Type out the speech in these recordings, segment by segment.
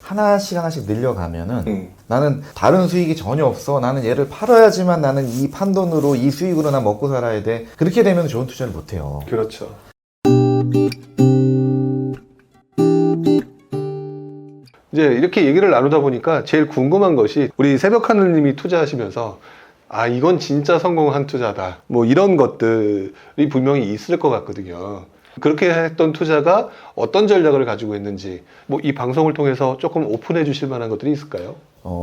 하나씩 하나씩 늘려가면은 나는 다른 수익이 전혀 없어. 나는 얘를 팔아야지만 나는 이 판돈으로 이 수익으로 난 먹고 살아야 돼. 그렇게 되면 좋은 투자를 못 해요. 그렇죠. 이제 이렇게 얘기를 나누다 보니까 제일 궁금한 것이 우리 새벽하늘님이 투자하시면서 아 이건 진짜 성공한 투자다 뭐 이런 것들이 분명히 있을 것 같거든요. 그렇게 했던 투자가 어떤 전략을 가지고 있는지 뭐 이 방송을 통해서 조금 오픈해 주실 만한 것들이 있을까요?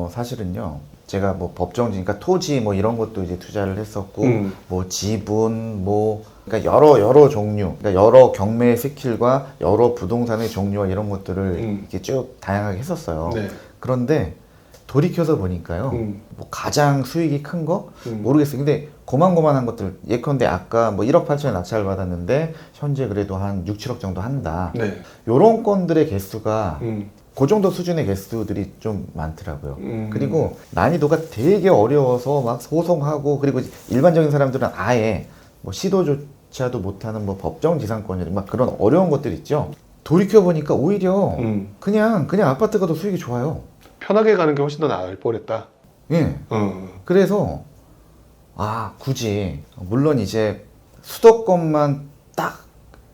사실은요. 제가 뭐 법정지니까 토지 뭐 이런 것도 이제 투자를 했었고 뭐 지분 뭐 그러니까 여러 종류, 그러니까 여러 경매 스킬과 여러 부동산의 종류와 이런 것들을 이렇게 쭉 다양하게 했었어요. 네. 그런데 돌이켜서 보니까요. 뭐 가장 수익이 큰 거 모르겠어요. 근데 고만고만한 것들 예컨대 아까 뭐 1억 8천에 낙찰을 받았는데 현재 그래도 한 6, 7억 정도 한다. 네. 요런 건들의 개수가 그 정도 수준의 개수들이 좀 많더라고요. 그리고 난이도가 되게 어려워서 막 소송하고 그리고 일반적인 사람들은 아예 뭐 시도조차도 못하는 뭐 법정지상권이나 막 그런 어려운 것들 있죠. 돌이켜보니까 오히려 그냥 아파트가 더 수익이 좋아요. 편하게 가는 게 훨씬 더 나을 뻔했다. 예. 그래서 굳이 물론 이제 수도권만 딱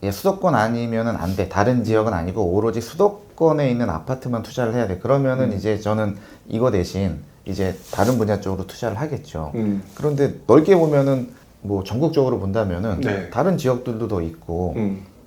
수도권 아니면은 안 돼. 다른 지역은 아니고 오로지 수도권에 있는 아파트만 투자를 해야 돼. 그러면은 이제 저는 이거 대신 이제 다른 분야 쪽으로 투자를 하겠죠. 그런데 넓게 보면은 뭐 전국적으로 본다면은 네. 다른 지역들도 더 있고.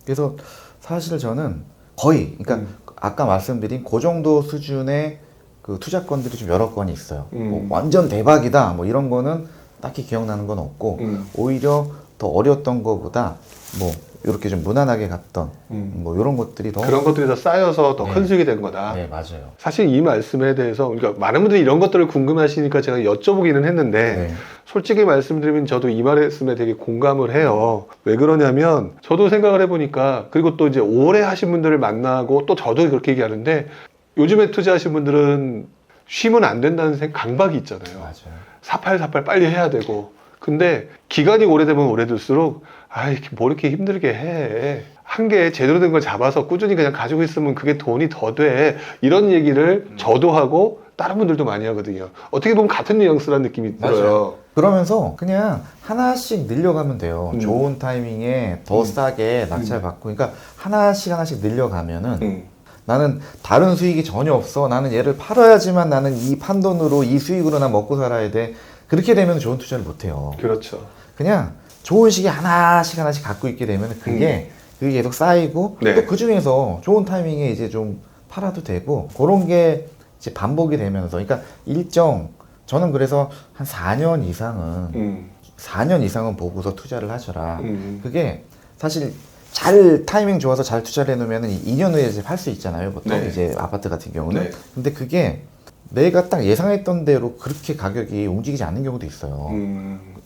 그래서 사실 저는 거의 그러니까 아까 말씀드린 그 정도 수준의 그 투자건들이 좀 여러 건이 있어요. 뭐 완전 대박이다 뭐 이런 거는 딱히 기억나는 건 없고 오히려 더 어려웠던 거보다 뭐 이렇게 좀 무난하게 갔던 뭐 이런 것들이 더 그런 것들이 더 쌓여서 더 큰 네. 수익이 된 거다. 네, 맞아요. 사실 이 말씀에 대해서 그러니까 많은 분들이 이런 것들을 궁금해하시니까 제가 여쭤보기는 했는데 네. 솔직히 말씀드리면 저도 이 말씀에 되게 공감을 해요. 왜 그러냐면 저도 생각을 해보니까 그리고 또 이제 오래 하신 분들을 만나고 또 저도 그렇게 얘기하는데 요즘에 투자하신 분들은 쉬면 안 된다는 강박이 있잖아요. 맞아요. 사팔사팔 빨리 해야 되고 근데 기간이 오래되면 오래될수록 뭐 이렇게 힘들게 해. 한 개 제대로 된 걸 잡아서 꾸준히 그냥 가지고 있으면 그게 돈이 더 돼. 이런 얘기를 저도 하고 다른 분들도 많이 하거든요. 어떻게 보면 같은 뉘앙스라는 느낌이 들어요. 맞아요. 그러면서 그냥 하나씩 늘려가면 돼요. 좋은 타이밍에 더 싸게 낙찰 받고 그러니까 하나씩 늘려가면은 나는 다른 수익이 전혀 없어. 나는 얘를 팔아야지만 나는 이 판돈으로 이 수익으로 난 먹고 살아야 돼. 그렇게 되면 좋은 투자를 못 해요. 그렇죠. 그냥 좋은 시기 하나씩 갖고 있게 되면 그게 계속 쌓이고 네. 또 그 중에서 좋은 타이밍에 이제 좀 팔아도 되고 그런 게 이제 반복이 되면서 그러니까 저는 그래서 한 4년 이상은 보고서 투자를 하셔라. 그게 사실 잘 타이밍 좋아서 잘 투자를 해놓으면 2년 후에 이제 팔 수 있잖아요. 보통 네. 이제 아파트 같은 경우는. 네. 근데 그게 내가 딱 예상했던 대로 그렇게 가격이 움직이지 않는 경우도 있어요.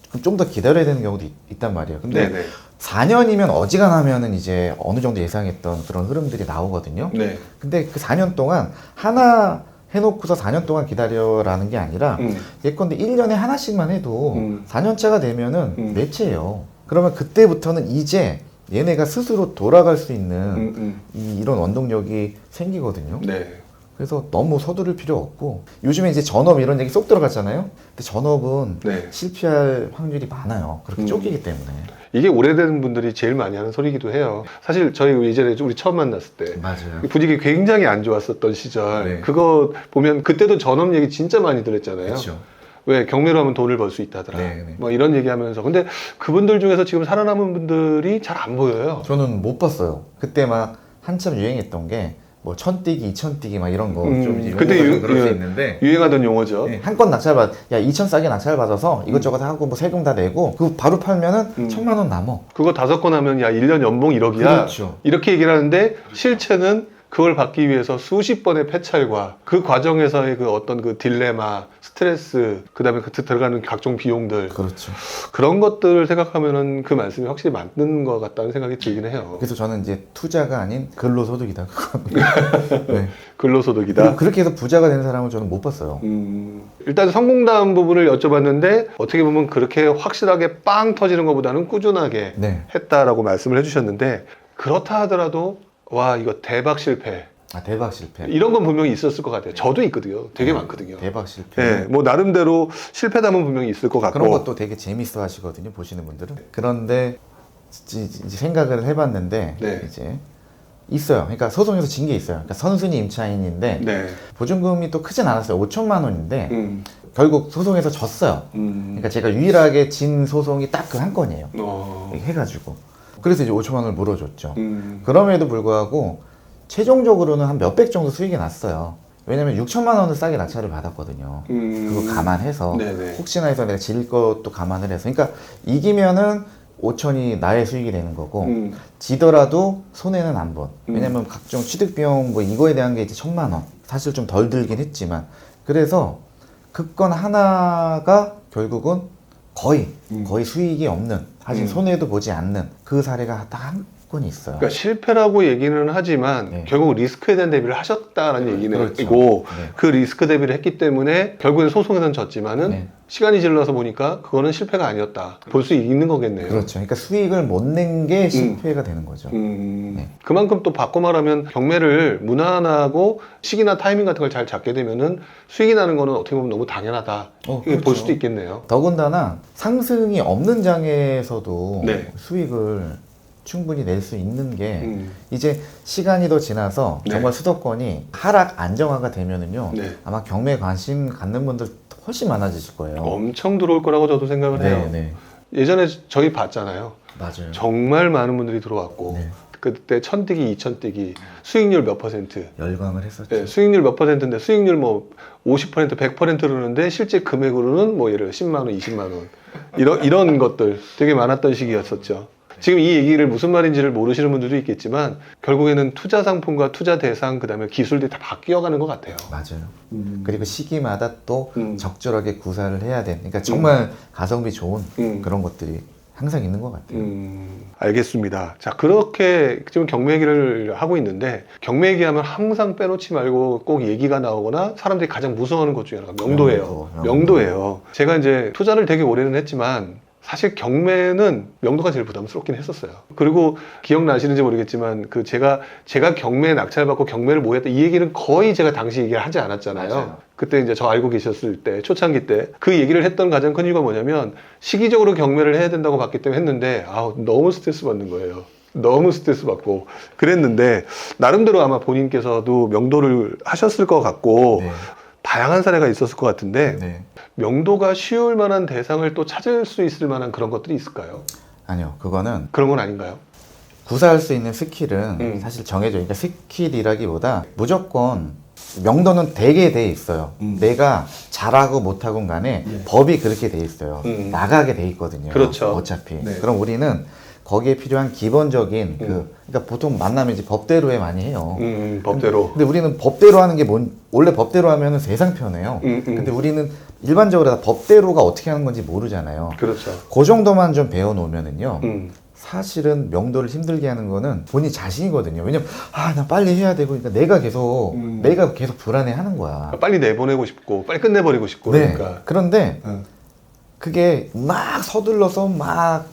그럼 좀 더 기다려야 되는 경우도 있단 말이에요. 근데 네네. 4년이면 어지간하면은 이제 어느 정도 예상했던 그런 흐름들이 나오거든요. 네. 근데 그 4년 동안 하나 해놓고서 4년 동안 기다려라는 게 아니라 예컨대 1년에 하나씩만 해도 4년차가 되면은 매체예요. 그러면 그때부터는 이제 얘네가 스스로 돌아갈 수 있는 이런 원동력이 생기거든요. 네. 그래서 너무 서두를 필요 없고 요즘에 이제 전업 이런 얘기 쏙 들어갔잖아요. 근데 전업은 네. 실패할 확률이 많아요. 그렇게 쫓기기 때문에. 이게 오래된 분들이 제일 많이 하는 소리이기도 해요. 사실 저희 예전에 우리 처음 만났을 때 맞아요. 분위기 굉장히 안 좋았었던 시절 네. 그거 보면 그때도 전업 얘기 진짜 많이 들었잖아요. 그렇죠. 왜 경매로 하면 돈을 벌 수 있다더라. 네. 뭐 이런 얘기하면서 근데 그분들 중에서 지금 살아남은 분들이 잘 안 보여요. 저는 못 봤어요. 그때 막 한참 유행했던 게 뭐 1000뛰기, 2000뛰기 막 이런 거 좀 이제 그때 그럴 수 있는데 유행하던 용어죠. 한 건 낙찰받, 2000 싸게 낙찰 받아서 이것저것 하고 뭐 세금 다 내고 그 바로 팔면은 1000만 원 남어. 그거 5건 하면 야 1년 연봉 1억이야. 그렇죠. 이렇게 얘기를 하는데 실체는 그걸 받기 위해서 수십 번의 패찰과 그 과정에서의 그 어떤 그 딜레마, 스트레스, 그 다음에 그 들어가는 각종 비용들 그렇죠. 그런 것들을 생각하면은 그 말씀이 확실히 맞는 것 같다는 생각이 들긴 해요. 그래서 저는 이제 투자가 아닌 근로소득이다. 네. 근로소득이다. 그렇게 해서 부자가 된 사람은 저는 못 봤어요. 일단 성공담 부분을 여쭤봤는데 어떻게 보면 그렇게 확실하게 빵 터지는 것보다는 꾸준하게 네. 했다라고 말씀을 해주셨는데 그렇다 하더라도 와 이거 대박 실패 아, 대박 실패. 이런 건 분명히 있었을 것 같아요. 저도 있거든요. 되게 많거든요. 대박 실패. 예, 뭐 나름대로 실패담은 분명히 있을 것 같고. 그런 것도 되게 재밌어 하시거든요, 보시는 분들은. 그런데 이제 생각을 해봤는데 네. 이제 있어요. 그러니까 소송에서 진 게 있어요. 그러니까 선순위 임차인인데 네. 보증금이 또 크진 않았어요. 5천만 원인데 결국 소송에서 졌어요. 그러니까 제가 유일하게 진 소송이 딱 그 한 건이에요. 해가지고 그래서 이제 5천만 원을 물어줬죠. 그럼에도 불구하고 최종적으로는 한 몇백 정도 수익이 났어요. 왜냐면 6천만 원을 싸게 낙찰을 받았거든요. 그거 감안해서 네네. 혹시나 해서 내가 질 것도 감안을 해서, 그러니까 이기면은 5천이 나의 수익이 되는 거고 지더라도 손해는 안 본. 왜냐면 각종 취득 비용 뭐 이거에 대한 게 이제 1,000만 원. 사실 좀 덜 들긴 했지만, 그래서 그 건 하나가 결국은 거의 수익이 없는, 사실 손해도 보지 않는 그 사례가 딱 한 건이 있어요. 그러니까 실패라고 얘기는 하지만 네. 결국 리스크에 대한 대비를 하셨다라는 얘기는 그렇죠. 이고 네. 그 리스크 대비를 했기 때문에 결국엔 소송에서는 졌지만은 네. 시간이 질러서 보니까 그거는 실패가 아니었다. 볼 수 있는 거겠네요. 그렇죠. 그러니까 수익을 못 낸 게 실패가 되는 거죠. 네. 그만큼 또 바꿔 말하면 경매를 무난하고 시기나 타이밍 같은 걸 잘 잡게 되면은 수익이 나는 거는 어떻게 보면 너무 당연하다. 이렇게 볼 그렇죠. 수도 있겠네요. 더군다나 상승이 없는 장에서도 네. 수익을 충분히 낼 수 있는 게 이제 시간이 더 지나서 네. 정말 수도권이 하락 안정화가 되면은요, 네. 아마 경매에 관심 갖는 분들 훨씬 많아지실 거예요. 엄청 들어올 거라고 저도 생각을 해요. 네. 예전에 저희 봤잖아요. 맞아요. 정말 많은 분들이 들어왔고 네. 그때 1000뛰기, 2000뛰기 수익률 몇 %? 열광을 했었죠. 네, 수익률 몇 %인데 수익률 뭐 50%, 100%르는데 실제 금액으로는 뭐 예를 들어 10만 원, 20만 원 이런 것들 되게 많았던 시기였었죠. 지금 이 얘기를 무슨 말인지를 모르시는 분들도 있겠지만 결국에는 투자 상품과 투자 대상 그다음에 기술들이 다 바뀌어가는 것 같아요. 맞아요. 그리고 시기마다 또 적절하게 구사를 해야 되는, 그러니까 정말 가성비 좋은 그런 것들이 항상 있는 것 같아요. 알겠습니다. 자, 그렇게 지금 경매 얘기를 하고 있는데 경매 얘기하면 항상 빼놓지 말고 꼭 얘기가 나오거나 사람들이 가장 무서워하는 것 중에 하나가 명도예요. 명도예요. 제가 이제 투자를 되게 오래는 했지만 사실 경매는 명도가 제일 부담스럽긴 했었어요. 그리고 기억나시는지 모르겠지만 그 제가 경매에 낙찰받고 경매를 뭐 했다 이 얘기는 거의 제가 당시 얘기를 하지 않았잖아요. 맞아요. 그때 이제 저 알고 계셨을 때 초창기 때 그 얘기를 했던 가장 큰 이유가 뭐냐면 시기적으로 경매를 해야 된다고 봤기 때문에 했는데 너무 스트레스 받는 거예요. 너무 스트레스 받고 그랬는데 나름대로 아마 본인께서도 명도를 하셨을 것 같고 네. 다양한 사례가 있었을 것 같은데 네. 명도가 쉬울 만한 대상을 또 찾을 수 있을 만한 그런 것들이 있을까요? 아니요, 그거는 그런 건 아닌가요? 구사할 수 있는 스킬은 사실 정해져. 그러니까 스킬이라기보다 무조건 명도는 되게 돼 있어요. 내가 잘하고 못하고 간에 법이 그렇게 돼 있어요. 나가게 돼 있거든요. 그렇죠. 어차피. 네. 그럼 우리는 거기에 필요한 기본적인 그러니까 보통 만나면 이제 법대로에 많이 해요. 법대로. 근데 우리는 법대로 하는 게 원래 법대로 하면은 세상 편해요. 근데 우리는 일반적으로 다 법대로가 어떻게 하는 건지 모르잖아요. 그렇죠. 그 정도만 좀 배워놓으면은요. 사실은 명도를 힘들게 하는 거는 본인 자신이거든요. 왜냐면 나 빨리 해야 되고, 그러니까 내가 계속 불안해하는 거야. 빨리 내보내고 싶고 빨리 끝내버리고 싶고 네. 그러니까. 그런데 그게 막 서둘러서 막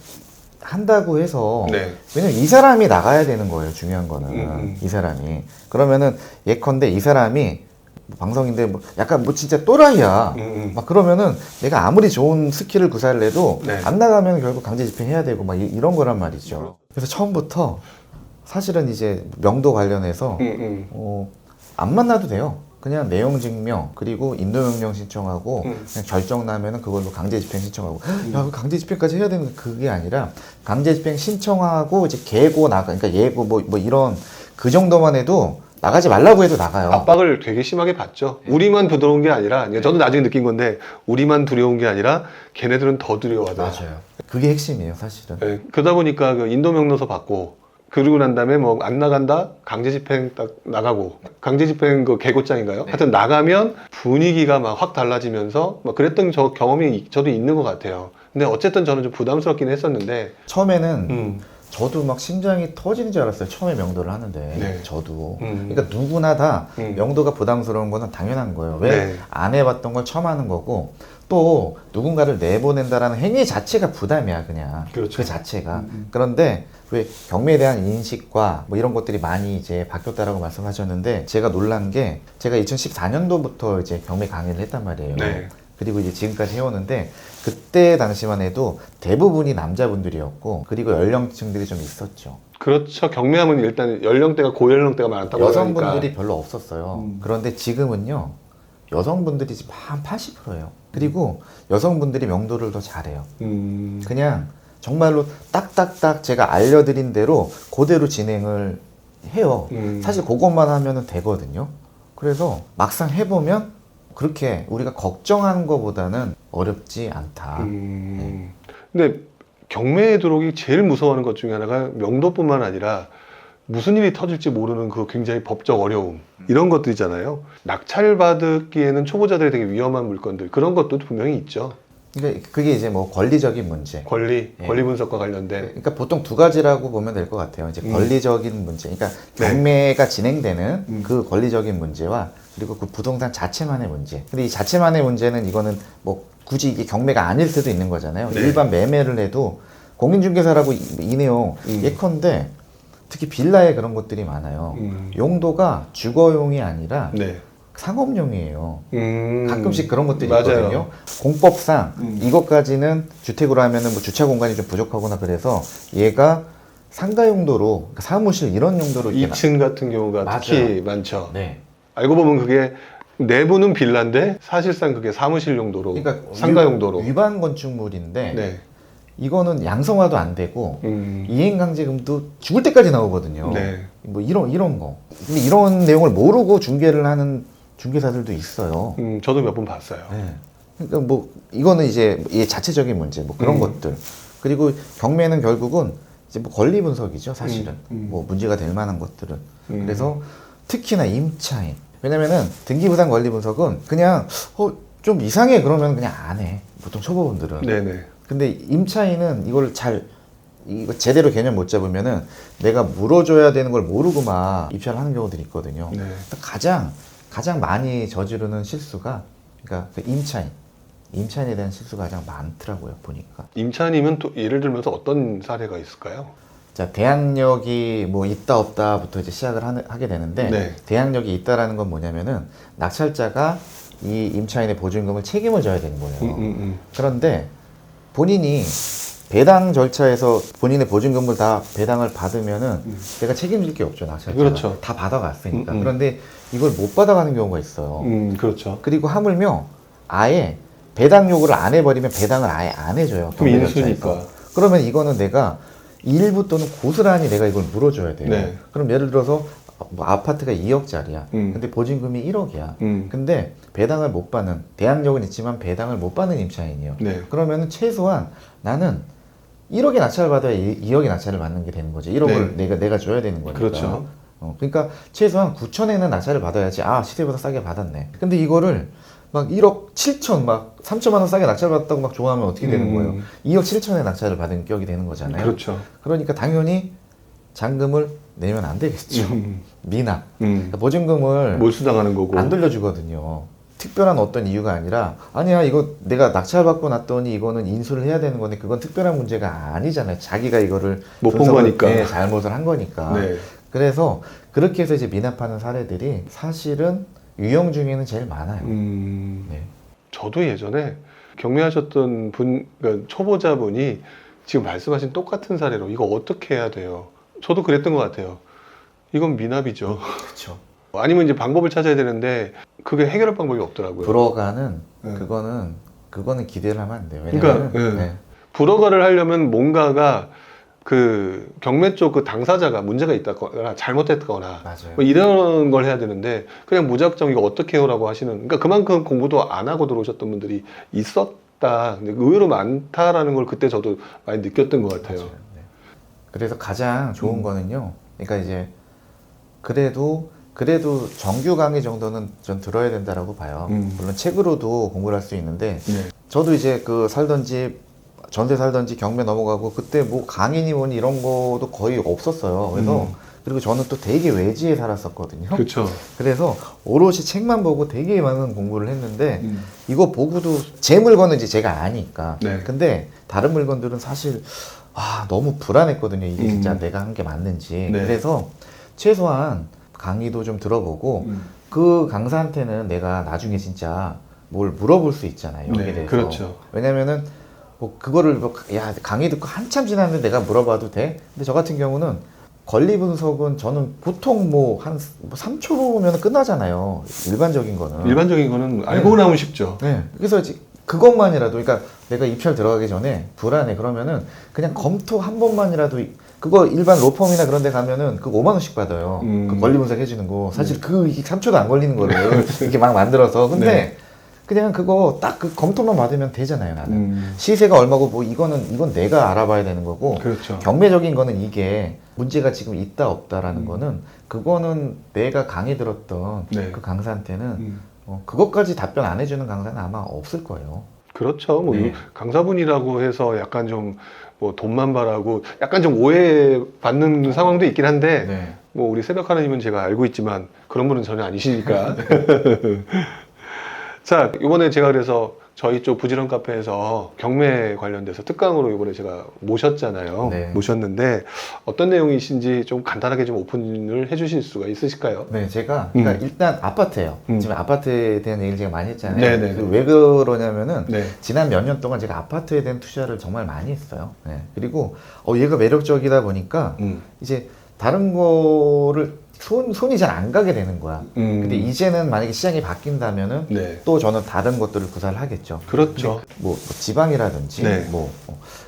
한다고 해서 네. 왜냐면 이 사람이 나가야 되는 거예요. 중요한 거는 이 사람이. 그러면은 예컨대 이 사람이 방송인데 뭐 약간 뭐 진짜 또라이야. 막 그러면은 내가 아무리 좋은 스킬을 구사를 해도 네. 안 나가면 결국 강제 집행해야 되고 막 이런 거란 말이죠. 그래서 처음부터 사실은 이제 명도 관련해서 안 만나도 돼요. 그냥 내용 증명 그리고 인도명령 신청하고 그냥 결정 나면은 그걸로 강제 집행 신청하고 야, 그 강제 집행까지 해야 되는 그게 아니라 강제 집행 신청하고 이제 계고 그러니까 예고 뭐 이런 그 정도만 해도 나가지 말라고 해도 나가요. 압박을 되게 심하게 받죠. 우리만 부드러운 게 아니라 저도 나중에 느낀 건데 우리만 두려운 게 아니라 걔네들은 더 두려워하더라. 맞아요. 그게 핵심이에요, 사실은. 네, 그러다 보니까 그 인도명령서 받고 그러고 난 다음에 뭐 안 나간다 강제 집행 딱 나가고 강제 집행 그 개고장인가요? 하여튼 나가면 분위기가 막 확 달라지면서 막 그랬던 경험이 저도 있는 것 같아요. 근데 어쨌든 저는 좀 부담스럽긴 했었는데 처음에는 저도 막 심장이 터지는 줄 알았어요. 처음에 명도를 하는데. 네. 저도. 그러니까 누구나 다 명도가 부담스러운 거는 당연한 거예요. 왜? 네. 안 해봤던 걸 처음 하는 거고, 또 누군가를 내보낸다라는 행위 자체가 부담이야, 그냥. 그렇죠. 그 자체가. 그런데 왜 경매에 대한 인식과 뭐 이런 것들이 많이 이제 바뀌었다라고 말씀하셨는데, 제가 놀란 게 제가 2014년도부터 이제 경매 강의를 했단 말이에요. 네. 그리고 이제 지금까지 해오는데, 그때 당시만 해도 대부분이 남자분들이었고, 그리고 연령층들이 좀 있었죠. 그렇죠. 경매하면 일단 연령대가 고연령대가 많다고 여성분들이 그러니까. 별로 없었어요. 그런데 지금은요, 여성분들이 지금 한 80%예요. 그리고 여성분들이 명도를 더 잘해요. 그냥 정말로 딱딱딱 제가 알려드린 대로 그대로 진행을 해요. 사실 그것만 하면 되거든요. 그래서 막상 해보면 그렇게 우리가 걱정하는 것보다는 어렵지 않다. 근데 경매에 들어오기 제일 무서워하는 것 중에 하나가 명도뿐만 아니라 무슨 일이 터질지 모르는 그 굉장히 법적 어려움 이런 것들이잖아요. 낙찰받기에는 초보자들이 되게 위험한 물건들 그런 것도 분명히 있죠. 그러니까 그게 이제 뭐 권리적인 문제. 권리 분석과 관련된. 그러니까 보통 두 가지라고 보면 될 것 같아요. 이제 권리적인 문제. 그러니까 경매가 진행되는 그 권리적인 문제와 그리고 그 부동산 자체만의 문제. 근데 이 자체만의 문제는 이거는 뭐 굳이 이게 경매가 아닐 수도 있는 거잖아요. 네. 일반 매매를 해도 공인중개사라고 이 내용 예컨대 특히 빌라에 그런 것들이 많아요. 용도가 주거용이 아니라 네. 상업용이에요. 가끔씩 그런 것들이 맞아요. 있거든요. 공법상 이것까지는 주택으로 하면은 뭐 주차 공간이 좀 부족하거나 그래서 얘가 상가 용도로, 그러니까 사무실 이런 용도로 이렇게 2층 같은 경우가 맞아요. 특히 많죠. 네. 알고 보면 그게 내부는 빌라인데 사실상 그게 사무실 용도로, 그러니까 상가 용도로. 위반 건축물인데 네. 이거는 양성화도 안 되고 음. 이행강제금도 죽을 때까지 나오거든요. 네. 뭐 이런 거. 근데 이런 내용을 모르고 중개를 하는 중개사들도 있어요. 저도 몇 번 봤어요. 네. 그러니까 뭐 이거는 이제 이 자체적인 문제, 뭐 그런 것들. 그리고 경매는 결국은 이제 뭐 권리 분석이죠, 사실은. 뭐 문제가 될 만한 것들은. 그래서 특히나 임차인. 왜냐면은 등기부상 권리 분석은 그냥 좀 이상해 그러면 그냥 안 해. 보통 초보분들은. 네네. 근데 임차인은 이걸 이거 제대로 개념 못 잡으면은 내가 물어줘야 되는 걸 모르고 막 입찰을 하는 경우들이 있거든요. 네. 가장 많이 저지르는 실수가 그러니까 그 임차인에 대한 실수가 가장 많더라고요, 보니까. 임차님은 또 예를 들면서 어떤 사례가 있을까요? 자, 대항력이 뭐 있다 없다부터 이제 시작을 하게 되는데 네. 대항력이 있다라는 건 뭐냐면은 낙찰자가 이 임차인의 보증금을 책임을 져야 되는 거예요. 그런데 본인이 배당 절차에서 본인의 보증금을 다 배당을 받으면은 내가 책임질 게 없죠, 낙찰자가. 그렇죠. 다 받아갔으니까. 그런데 이걸 못 받아가는 경우가 있어요. 그렇죠. 그리고 하물며 아예 배당 요구를 안 해버리면 배당을 아예 안 해줘요. 그럼 경매 절차에서. 인수니까. 그러면 이거는 내가 일부 또는 고스란히 내가 이걸 물어줘야 돼요. 네. 그럼 예를 들어서 뭐 아파트가 2억짜리야. 근데 보증금이 1억이야. 근데 배당을 못 받는, 대항력은 있지만 배당을 못 받는 임차인이에요. 네. 그러면은 최소한 나는 1억의 낙찰을 받아야 2억의 낙찰을 받는 게 되는 거죠. 1억을 내가 줘야 되는 거니까. 그렇죠. 그러니까 최소한 9천에는 낙찰을 받아야지. 아, 시세보다 싸게 받았네. 근데 이거를 막 1억 7천, 막 3천만 원 싸게 낙찰 받았다고 막 좋아하면 어떻게 되는 거예요? 2억 7천에 낙찰을 받은 격이 되는 거잖아요. 그렇죠. 그러니까 당연히 잔금을 내면 안 되겠죠. 미납. 그러니까 보증금을 몰수당하는 거고. 안 돌려주거든요. 특별한 어떤 이유가 아니라 아니야 이거 내가 낙찰받고 났더니 이거는 인수를 해야 되는 건데 그건 특별한 문제가 아니잖아요. 자기가 이거를 못 본 거니까. 네, 잘못을 한 거니까. 네. 그래서 그렇게 해서 이제 미납하는 사례들이 사실은 유형 중에는 제일 많아요. 네. 저도 예전에 경매하셨던 분, 그러니까 초보자분이 지금 말씀하신 똑같은 사례로 이거 어떻게 해야 돼요? 저도 그랬던 것 같아요. 이건 미납이죠. 그렇죠. 아니면 이제 방법을 찾아야 되는데 그게 해결할 방법이 없더라고요. 불허가는 네. 그거는 기대를 하면 안 돼요. 그러니까 왜냐면 네. 불허가를 하려면 뭔가가 그 경매 쪽 그 당사자가 문제가 있다거나 잘못했거나 맞아요. 뭐 이런 걸 해야 되는데 그냥 무작정 이거 어떻게 해요라고 하시는, 그러니까 그만큼 공부도 안 하고 들어오셨던 분들이 있었다. 근데 의외로 많다라는 걸 그때 저도 많이 느꼈던 것 같아요. 맞아요. 네. 그래서 가장 좋은 거는요. 그러니까 이제 그래도 정규 강의 정도는 전 들어야 된다라고 봐요. 물론 책으로도 공부를 할 수 있는데 네. 저도 이제 그 살던 집 전세 살던지 경매 넘어가고 그때 뭐 강인이 뭐니 이런 거도 거의 없었어요. 그래서 그리고 저는 또 되게 외지에 살았었거든요. 그렇죠. 그래서 오롯이 책만 보고 되게 많은 공부를 했는데 이거 보고도 제 물건은 이제 제가 아니까. 네. 근데 다른 물건들은 사실 너무 불안했거든요. 이게 진짜 내가 한 게 맞는지. 네. 그래서 최소한 강의도 좀 들어보고 그 강사한테는 내가 나중에 진짜 뭘 물어볼 수 있잖아요. 여기에 네, 대해서. 그렇죠. 왜냐면은 뭐 그거를 야 강의 듣고 한참 지났는데 내가 물어봐도 돼? 근데 저 같은 경우는 권리 분석은 저는 보통 뭐 한 3초면 끝나잖아요. 일반적인 거는. 일반적인 거는 알고 나면 쉽죠. 네. 그래서 이제 그것만이라도, 그러니까 내가 입찰 들어가기 전에 불안해. 그러면은 그냥 검토 한 번만이라도, 그거 일반 로펌이나 그런 데 가면은 그거 5만 원씩 받아요. 그 권리 분석 해주는 거. 사실 그 3초도 안 걸리는 거를 이렇게 막 만들어서. 근데 네. 그냥 그거 딱 그 검토만 받으면 되잖아요, 나는. 시세가 얼마고 뭐 이건 내가 알아봐야 되는 거고. 그렇죠. 경매적인 거는 이게 문제가 지금 있다 없다라는 거는 그거는 내가 강의 들었던 네. 그 강사한테는 그것까지 답변 안 해주는 강사는 아마 없을 거예요. 그렇죠. 뭐 네. 강사분이라고 해서 약간 좀 뭐 돈만 바라고 약간 좀 오해받는 상황도 있긴 한데 네. 뭐 우리 새벽 하나님은 제가 알고 있지만 그런 분은 전혀 아니시니까. 자, 이번에 제가 그래서 저희 쪽 부지런 카페에서 경매 관련돼서 특강으로 이번에 제가 모셨잖아요. 네. 모셨는데 어떤 내용이신지 좀 간단하게 좀 오픈을 해주실 수가 있으실까요? 네, 제가 그러니까 일단 아파트예요. 지금 아파트에 대한 얘기를 제가 많이 했잖아요. 네네네. 왜 그러냐면은 네. 지난 몇 년 동안 제가 아파트에 대한 투자를 정말 많이 했어요. 네. 그리고 얘가 매력적이다 보니까 이제 다른 거를 손이 잘 안 가게 되는 거야. 근데 이제는 만약에 시장이 바뀐다면은 네. 또 저는 다른 것들을 구사를 하겠죠. 그렇죠. 뭐 지방이라든지 네.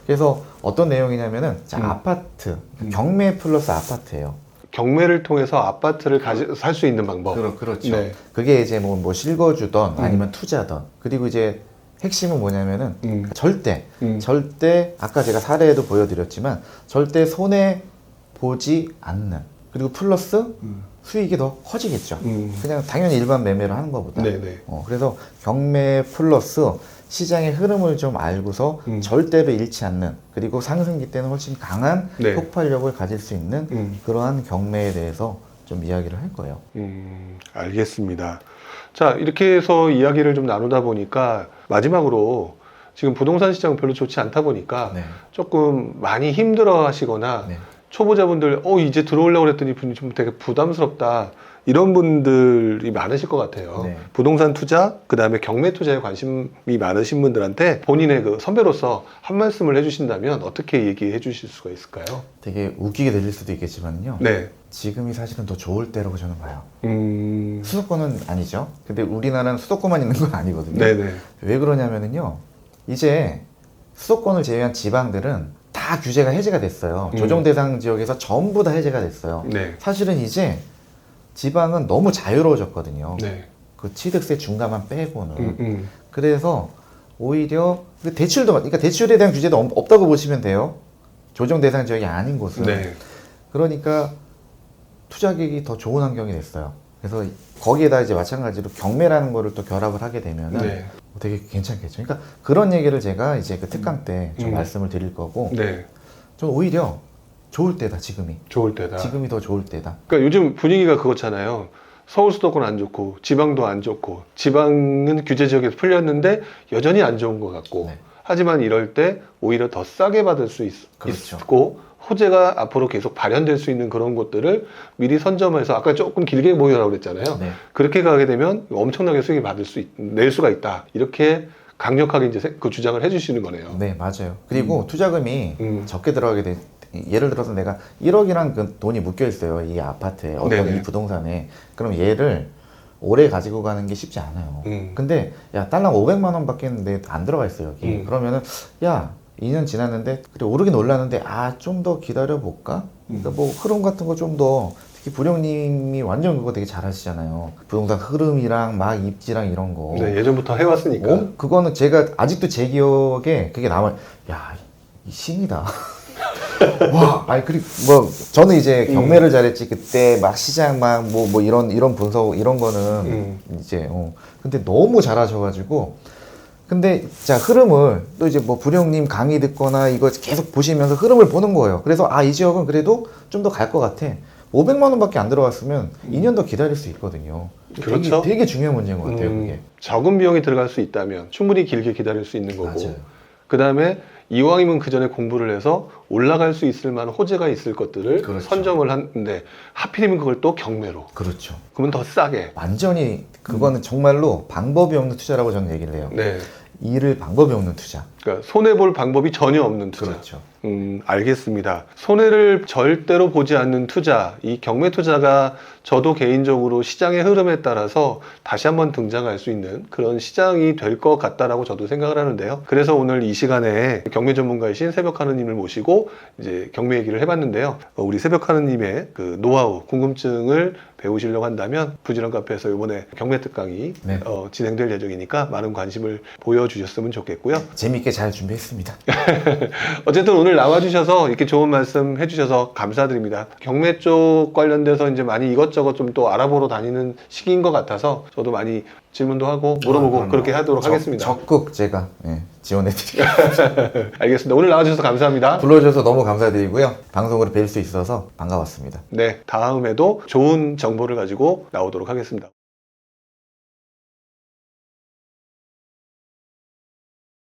그래서 어떤 내용이냐면은 자, 아파트 경매 플러스 아파트예요. 경매를 통해서 아파트를 살 수 있는 방법. 그렇죠. 네. 그게 이제 뭐 실거주던 아니면 투자던, 그리고 이제 핵심은 뭐냐면은 절대 아까 제가 사례에도 보여드렸지만 절대 손해 보지 않는, 그리고 플러스 수익이 더 커지겠죠. 그냥 당연히 일반 매매를 하는 것보다. 네네. 그래서 경매 플러스 시장의 흐름을 좀 알고서 절대로 잃지 않는, 그리고 상승기 때는 훨씬 강한 네. 폭발력을 가질 수 있는 그러한 경매에 대해서 좀 이야기를 할 거예요. 알겠습니다. 자, 이렇게 해서 이야기를 좀 나누다 보니까 마지막으로 지금 부동산 시장은 별로 좋지 않다 보니까 네. 조금 많이 힘들어 하시거나 네. 초보자분들 이제 들어오려고 그랬더니 좀 되게 부담스럽다, 이런 분들이 많으실 것 같아요. 네. 부동산 투자, 그 다음에 경매 투자에 관심이 많으신 분들한테 본인의 그 선배로서 한 말씀을 해주신다면 어떻게 얘기해 주실 수가 있을까요? 되게 웃기게 들릴 수도 있겠지만요. 네. 지금이 사실은 더 좋을 때라고 저는 봐요. 음. 수도권은 아니죠. 근데 우리나라는 수도권만 있는 건 아니거든요. 네네. 왜 그러냐면은요, 이제 수도권을 제외한 지방들은 다 규제가 해제가 됐어요. 조정 대상 지역에서 전부 다 해제가 됐어요. 네. 사실은 이제 지방은 너무 자유로워졌거든요. 네. 그 취득세 중간만 빼고는. 그래서 오히려 그러니까 대출에 대한 규제도 없다고 보시면 돼요. 조정 대상 지역이 아닌 곳은. 네. 그러니까 투자객이 더 좋은 환경이 됐어요. 그래서 거기에다 이제 마찬가지로 경매라는 거를 또 결합을 하게 되면은 네. 되게 괜찮겠죠. 그러니까 그런 얘기를 제가 이제 그 특강 때 좀 말씀을 드릴 거고, 네. 좀 오히려 좋을 때다, 지금이. 좋을 때다. 지금이 더 좋을 때다. 그러니까 요즘 분위기가 그렇잖아요. 서울 수도권 안 좋고 지방도 안 좋고, 지방은 규제 지역에서 풀렸는데 여전히 안 좋은 것 같고. 네. 하지만 이럴 때 오히려 더 싸게 받을 수 그렇죠. 있고, 호재가 앞으로 계속 발현될 수 있는 그런 곳들을 미리 선점해서, 아까 조금 길게 모여라고 그랬잖아요. 네. 그렇게 가게 되면 엄청나게 수익이 낼 수가 있다. 이렇게 강력하게 이제 그 주장을 해주시는 거네요. 네, 맞아요. 그리고 투자금이 음. 적게 들어가게 돼. 예를 들어서 내가 1억이란 그 돈이 묶여 있어요. 이 아파트에, 어떤 네네. 이 부동산에. 그럼 얘를 오래 가지고 가는 게 쉽지 않아요. 근데 야, 딸랑 500만 원밖에 했는데 안 들어가 있어요, 여기. 그러면은 야, 2년 지났는데 그래 오르긴 올랐는데 좀 더 기다려 볼까? 그러니까 뭐 흐름 같은 거 좀 더, 특히 부령님이 완전 그거 되게 잘하시잖아요. 부동산 흐름이랑 막 입지랑 이런 거. 네, 예전부터 해왔으니까. 그거는 제가 아직도 제 기억에 그게 남아요. 야, 이 신이다. 와, 그리고 뭐 저는 이제 경매를 잘했지, 그때 막 시장 막 뭐 이런 분석 이런 거는 이제 근데 너무 잘하셔가지고 근데 자 흐름을 또 이제 뭐 부령님 강의 듣거나 이거 계속 보시면서 흐름을 보는 거예요. 그래서 아 이 지역은 그래도 좀 더 갈 것 같아. 500만 원밖에 안 들어갔으면 2년 더 기다릴 수 있거든요. 그렇죠. 되게 중요한 문제인 것 같아요. 그게. 적은 비용이 들어갈 수 있다면 충분히 길게 기다릴 수 있는 거고 맞아요. 그 다음에 이왕이면 그 전에 공부를 해서 올라갈 수 있을 만한 호재가 있을 것들을 그렇죠. 선점을 하는데 하필이면 그걸 또 경매로 그렇죠. 그러면 더 싸게 완전히 그거는 정말로 방법이 없는 투자라고 저는 얘기를 해요. 네. 잃을 방법이 없는 투자. 그러니까 손해볼 방법이 전혀 없는 투자. 그렇죠. 알겠습니다. 손해를 절대로 보지 않는 투자, 이 경매 투자가 저도 개인적으로 시장의 흐름에 따라서 다시 한번 등장할 수 있는 그런 시장이 될 것 같다라고 저도 생각을 하는데요. 그래서 오늘 이 시간에 경매 전문가이신 새벽하느님을 모시고 이제 경매 얘기를 해봤는데요. 우리 새벽하느님의 그 노하우, 궁금증을 배우시려고 한다면 부지런 카페에서 이번에 경매 특강이 네. 진행될 예정이니까 많은 관심을 보여주셨으면 좋겠고요. 재밌게 잘 준비했습니다. 어쨌든 오늘 나와주셔서 이렇게 좋은 말씀 해주셔서 감사드립니다. 경매 쪽 관련돼서 이제 많이 이것저것 좀 또 알아보러 다니는 시기인 것 같아서 저도 많이 질문도 하고 물어보고 그렇게 하도록 하겠습니다. 적극 제가 지원해드릴게요. 알겠습니다. 오늘 나와주셔서 감사합니다. 불러주셔서 너무 감사드리고요. 방송으로 뵐 수 있어서 반가웠습니다. 네, 다음에도 좋은 정보를 가지고 나오도록 하겠습니다.